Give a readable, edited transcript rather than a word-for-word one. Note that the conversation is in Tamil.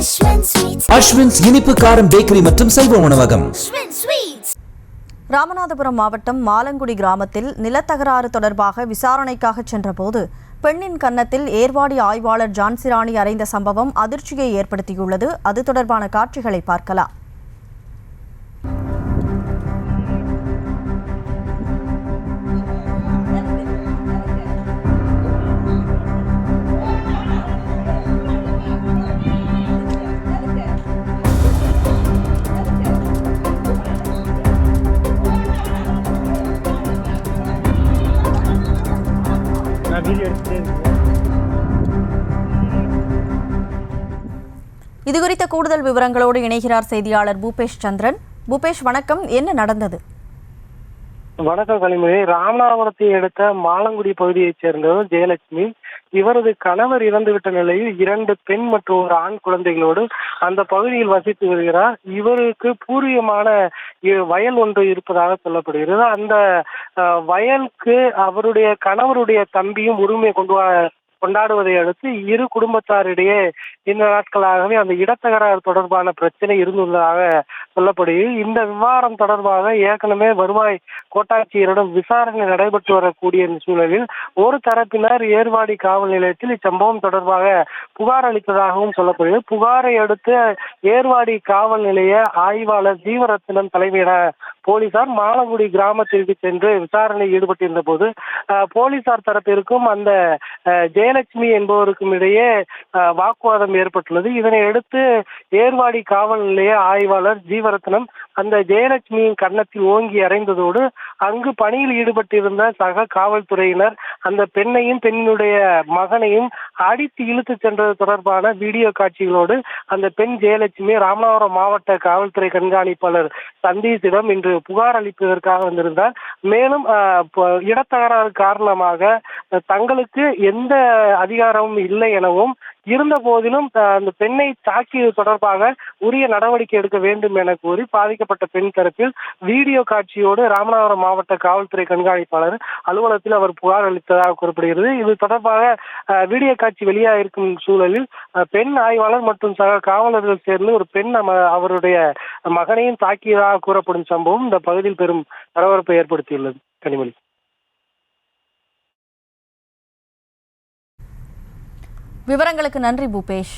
அஸ்வின்ஸ் இனிப்பு காரம் பேக்கரி மற்றும் செல்வ உணவகம். ராமநாதபுரம் மாவட்டம் மாலங்குடி கிராமத்தில் நிலத்தகராறு தொடர்பாக விசாரணைக்காக சென்றபோது பெண்ணின் கன்னத்தில் ஏர்வாடி ஆய்வாளர் ஜான்சிராணி அறைந்த சம்பவம் அதிர்ச்சியை ஏற்படுத்தியுள்ளது. அது தொடர்பான காட்சிகளை பார்க்கலாம். இதுகுறித்த கூடுதல் விவரங்களோடு இணைகிறார் செய்தியாளர் பூபேஷ் சந்திரன். பூபேஷ், வணக்கம். என்ன நடந்தது? வணக்கம் கனிமொழி. ராமநாதபுரத்தை அடுத்த மாலங்குடி பகுதியைச் சேர்ந்தவர் ஜெயலட்சுமி. இவரது கணவர் இறந்துவிட்ட நிலையில் 2 பெண் மற்றும் ஒரு ஆண் குழந்தைகளோடு அந்த பகுதியில் வசித்து வருகிறார். இவருக்கு பூர்வீகமான வயல் ஒன்று இருப்பதாக சொல்லப்படுகிறது. அந்த வயலுக்கு அவருடைய கணவருடைய தம்பியும் உரிமையை கொண்டாடுவதை அடுத்து இரு குடும்பத்தாரிடையே இந்த நாட்களாகவே அந்த இடத்தகராறு தொடர்பான பிரச்சனை இருந்துள்ளதாக சொல்லப்படுகிறது. இந்த விவகாரம் தொடர்பாக ஏற்கனவே வருவாய் கோட்டாட்சியரிடம் விசாரணை நடைபெற்று வரக்கூடிய சூழலில் ஒரு தரப்பினர் ஏர்வாடி காவல் நிலையத்தில் இச்சம்பவம் தொடர்பாக புகார் அளித்ததாகவும் சொல்லப்படுகிறது. புகாரை அடுத்து ஏர்வாடி காவல் நிலைய ஆய்வாளர் ஜீவரத்னம் தலைமையிலான போலீசார் மாலங்குடி கிராமத்திற்கு சென்று விசாரணையில் ஈடுபட்டிருந்த போது போலீசார் தரப்பிற்கும் அந்த ஜெயலட்சுமி என்பவருக்கும் இடையே வாக்குவாதம் ஏற்பட்டுள்ளது. இதனை அடுத்து ஏர்வாடி காவல் நிலைய ஆய்வாளர் ஜீவரத்னம் அந்த ஜெயலட்சுமியின் கன்னத்தில் ஓங்கி அறைந்ததோடு அங்கு பணியில் ஈடுபட்டிருந்த சக காவல்துறையினர் அந்த பெண்ணையும் பெண்ணுடைய மகனையும் அடித்து இழுத்து சென்றது தொடர்பான வீடியோ காட்சிகளோடு அந்த பெண் ஜெயலட்சுமி ராமநாதபுரம் மாவட்ட காவல்துறை கண்காணிப்பாளர் சந்தீஷிடம் இன்று புகார் அளிப்பதற்காக வந்திருந்தார். மேலும் இடத்தகராறு காரணமாக தங்களுக்கு எந்த அதிகாரமும் இல்லை எனவும் இருந்த போதிலும் அந்த பெண்ணை தாக்கியது தொடர்பாக உரிய நடவடிக்கை எடுக்க வேண்டும் என கூறி பாதிக்கப்பட்ட பெண் தரப்பில் வீடியோ காட்சியோடு ராமநாதபுரம் மாவட்ட காவல்துறை கண்காணிப்பாளர் அலுவலகத்தில் அவர் புகார் அளித்ததாக கூறப்படுகிறது. இது தொடர்பாக வீடியோ காட்சி வெளியாக இருக்கும் சூழலில் பெண் ஆய்வாளர் மற்றும் சக காவலர்கள் சேர்ந்து ஒரு பெண் அவருடைய மகனையும் தாக்கியதாக கூறப்படும் சம்பவம் இந்த பகுதியில் பெரும் பரபரப்பை ஏற்படுத்தியுள்ளது. கனிமொழி. விவரங்களுக்கு நன்றி பூபேஷ்.